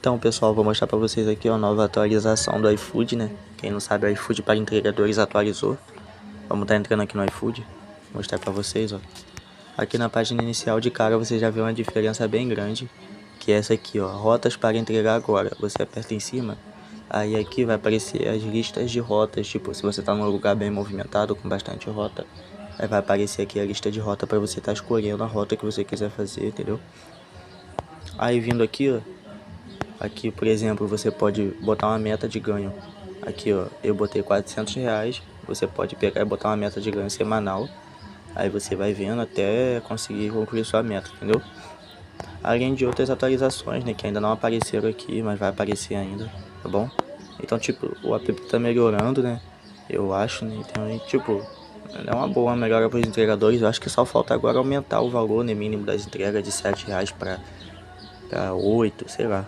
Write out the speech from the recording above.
Então, pessoal, vou mostrar pra vocês aqui a nova atualização do iFood, né? Quem não sabe, o iFood para entregadores atualizou. Vamos estar entrando aqui no iFood, vou mostrar pra vocês, ó. Aqui na página inicial de cara você já vê uma diferença bem grande, que é essa aqui, ó, rotas para entregar agora. Você aperta em cima, aí aqui vai aparecer as listas de rotas, tipo, se você tá num lugar bem movimentado, com bastante rota, aí vai aparecer aqui a lista de rota para você estar escolhendo a rota que você quiser fazer, entendeu? Aí vindo aqui, ó, aqui, por exemplo, você pode botar uma meta de ganho. Aqui, ó, eu botei R$ 400. Você pode pegar e botar uma meta de ganho semanal. Aí você vai vendo até conseguir concluir sua meta, entendeu? Além de outras atualizações, né, que ainda não apareceram aqui, mas vai aparecer ainda, tá bom? Então, tipo, o app tá melhorando, né? Eu acho, né? Então, tipo, é uma boa melhora para os entregadores. Eu acho que só falta agora aumentar o valor, né, mínimo das entregas de R$ 7 para 8, sei lá.